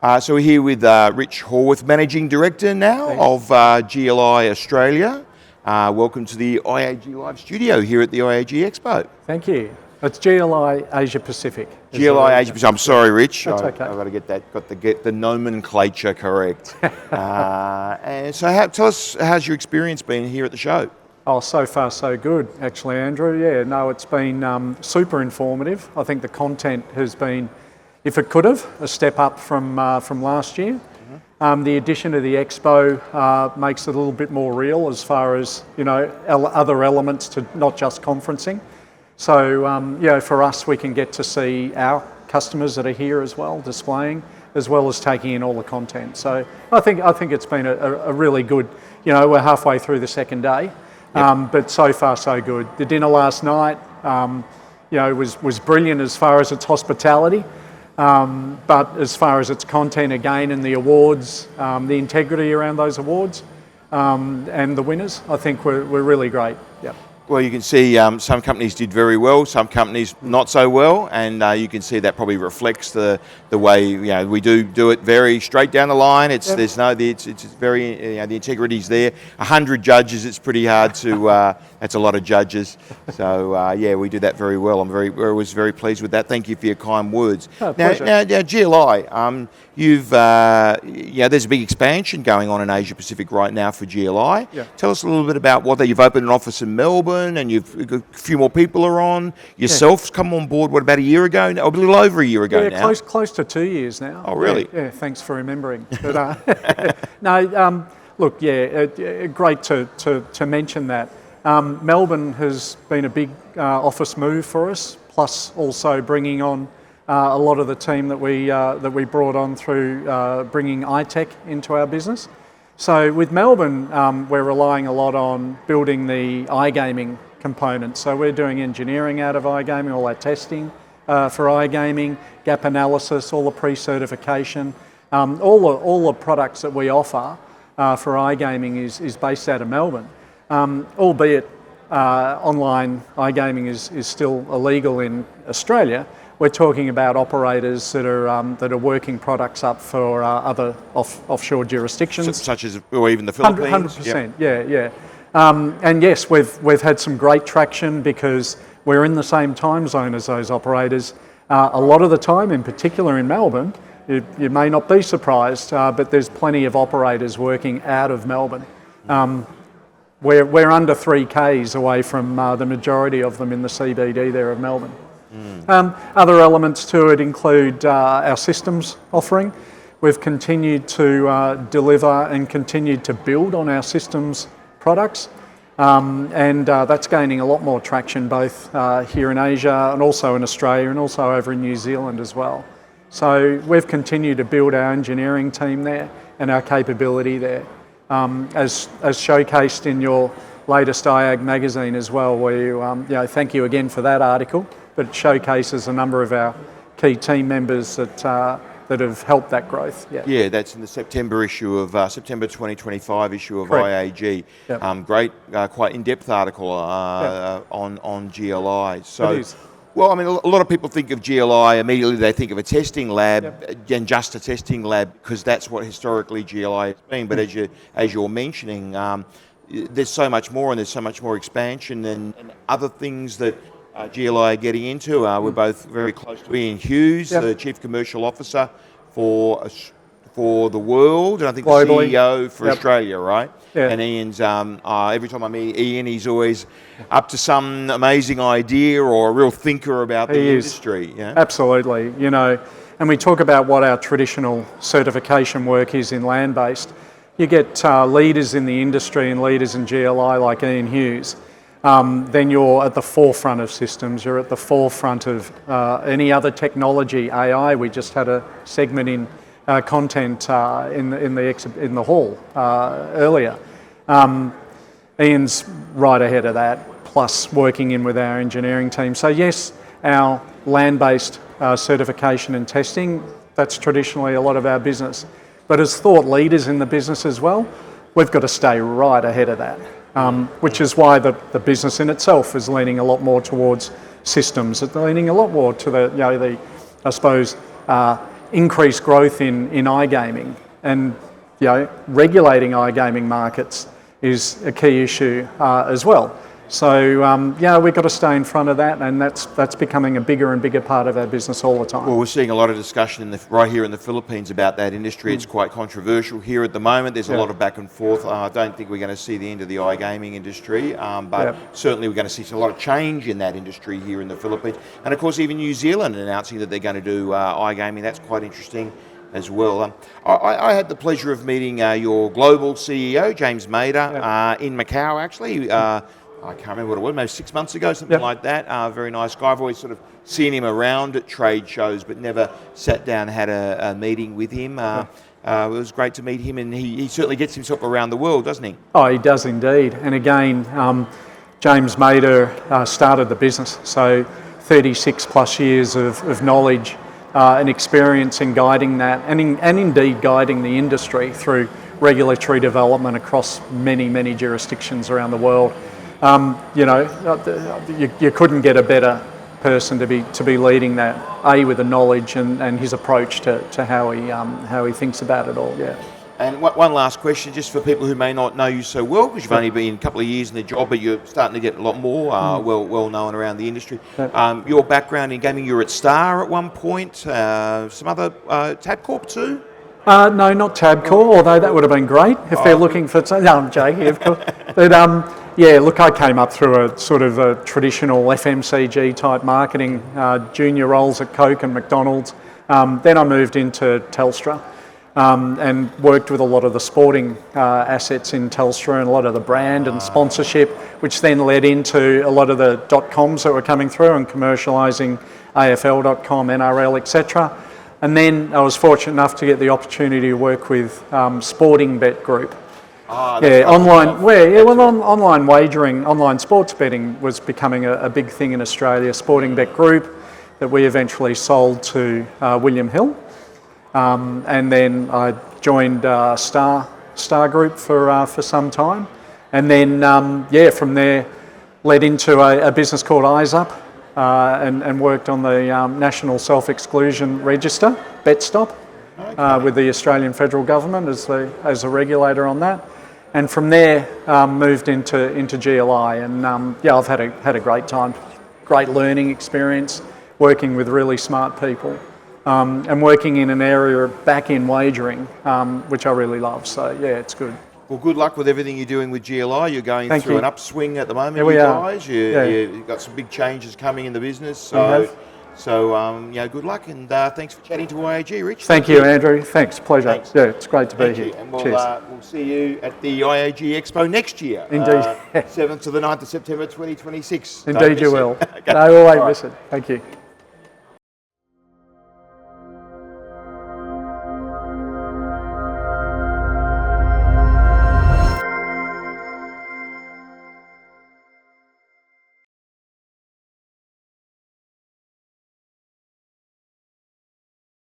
So we're here with Rich Howarth, Managing Director now of GLI Australia. Welcome to the IAG Live studio here at the IAG EXPO. Thank you. It's GLI Asia Pacific. GLI Asia Pacific. I'm sorry, Rich. That's okay. I've got to get the nomenclature correct. And so tell us, how's your experience been here at the show? Oh, so far so good, actually, Andrew. Yeah, no, it's been super informative. I think the content has been, if it could have, a step up from last year. Mm-hmm. The addition of the Expo makes it a little bit more real as far as, other elements to not just conferencing. So, for us, we can get to see our customers that are here as well, displaying, as well as taking in all the content. So I think it's been a really good, we're halfway through the second day, but so far so good. The dinner last night, was brilliant as far as its hospitality, but as far as its content again and the awards, the integrity around those awards, and the winners, I think were really great. Yeah. Well, you can see some companies did very well, some companies not so well, and you can see that probably reflects the way we do it very straight down the line. It's very the integrity's there. 100 judges, it's pretty hard to. That's a lot of judges. So we do that very well. I was very pleased with that. Thank you for your kind words. Oh, now, GLI, there's a big expansion going on in Asia Pacific right now for GLI. Yeah. Tell us a little bit about you've opened an office in Melbourne, and you've got a few more people are on. Yourself's come on board, about a year ago? A little over a year ago now? Close to 2 years now. Oh, really? Yeah, thanks for remembering. But, great to mention that. Melbourne has been a big office move for us, plus also bringing on a lot of the team that we brought on through bringing iTech into our business. So with Melbourne, we're relying a lot on building the iGaming component. So we're doing engineering out of iGaming, all our testing for iGaming, gap analysis, all the pre-certification, all the products that we offer for iGaming is based out of Melbourne. Albeit online iGaming is still illegal in Australia. We're talking about operators that are working products up for other offshore jurisdictions, such as or even the Philippines. 100%, yeah. And yes, we've had some great traction because we're in the same time zone as those operators. A lot of the time, in particular in Melbourne, you may not be surprised, but there's plenty of operators working out of Melbourne. We're under 3 Ks away from the majority of them in the CBD there of Melbourne. Other elements to it include our systems offering. We've continued to deliver and continued to build on our systems products, and that's gaining a lot more traction both here in Asia and also in Australia and also over in New Zealand as well. So we've continued to build our engineering team there and our capability there, as showcased in your latest IAG magazine as well, where you thank you again for that article. But it showcases a number of our key team members that have helped that growth. Yeah, that's in the September issue of September 2025 issue of Correct. IAG. Yep. Great, quite in-depth article on GLI. So, it is. Well, I mean, a lot of people think of GLI immediately. They think of a testing lab and just a testing lab because that's what historically GLI has been. But as you're mentioning, there's so much more, and there's so much more expansion and other things that GLI are getting into. We're both very close to Ian Hughes, the Chief Commercial Officer for the world, and I think globally, the CEO for Australia, right? Yeah. And Ian's, every time I meet Ian, he's always up to some amazing idea or a real thinker about the industry. Yeah? Absolutely, and we talk about what our traditional certification work is in land-based. You get leaders in the industry and leaders in GLI like Ian Hughes. Then you're at the forefront of systems, you're at the forefront of any other technology, AI. We just had a segment in content in the hall earlier. Ian's right ahead of that, plus working in with our engineering team. So yes, our land-based certification and testing, that's traditionally a lot of our business. But as thought leaders in the business as well, we've got to stay right ahead of that. Which is why the business in itself is leaning a lot more towards systems. It's leaning a lot more to the increased growth in iGaming, and regulating iGaming markets is a key issue as well. So we've got to stay in front of that, and that's becoming a bigger and bigger part of our business all the time. Well, we're seeing a lot of discussion right here in the Philippines about that industry. It's quite controversial here at the moment. There's a lot of back and forth. I don't think we're going to see the end of the iGaming industry, but certainly we're going to see a lot of change in that industry here in the Philippines. And of course, even New Zealand announcing that they're going to do iGaming. That's quite interesting as well. I had the pleasure of meeting your global CEO, James Mader, in Macau, actually. I can't remember what it was, maybe 6 months ago, something like that. Very nice guy. I've always sort of seen him around at trade shows, but never sat down and had a meeting with him. It was great to meet him, and he certainly gets himself around the world, doesn't he? Oh, he does indeed. And again, James Mader started the business, so 36 plus years of knowledge and experience in guiding that, and indeed guiding the industry through regulatory development across many, many jurisdictions around the world. You couldn't get a better person to be leading that, with the knowledge and his approach to how he thinks about it all. Yeah. And one last question, just for people who may not know you so well, because you've only been a couple of years in the job, but you're starting to get a lot more well known around the industry. Your background in gaming, you were at Star at one point, some other Tabcorp too? No, not Tabcorp, although that would have been great if they're looking for... No, I'm joking, of course. But look, I came up through a sort of a traditional FMCG type marketing, junior roles at Coke and McDonald's. Then I moved into Telstra and worked with a lot of the sporting assets in Telstra and a lot of the brand and sponsorship, which then led into a lot of the .coms that were coming through and commercialising AFL.com, NRL, etc. And then I was fortunate enough to get the opportunity to work with Sporting Bet Group. Online wagering, online sports betting was becoming a big thing in Australia. Sporting Bet Group that we eventually sold to William Hill, and then I joined Star Group for some time, and then from there led into a business called Eyes Up, and worked on the National Self-Exclusion Register, BetStop, with the Australian Federal Government as a regulator on that. And from there, moved into GLI, and I've had a great time, great learning experience, working with really smart people, and working in an area of back-end wagering, which I really love. So it's good. Well, good luck with everything you're doing with GLI. You're going through an upswing at the moment, Here we guys. You've got some big changes coming in the business. So, good luck, and thanks for chatting to IAG, Rich. Thank you, Andrew. Thanks, pleasure. Thanks. Yeah, it's great to be here. And we'll Cheers. We'll see you at the IAG EXPO next year. Indeed. 7th to the 9th of September 2026. Indeed you will. No, we won't miss it. Thank you.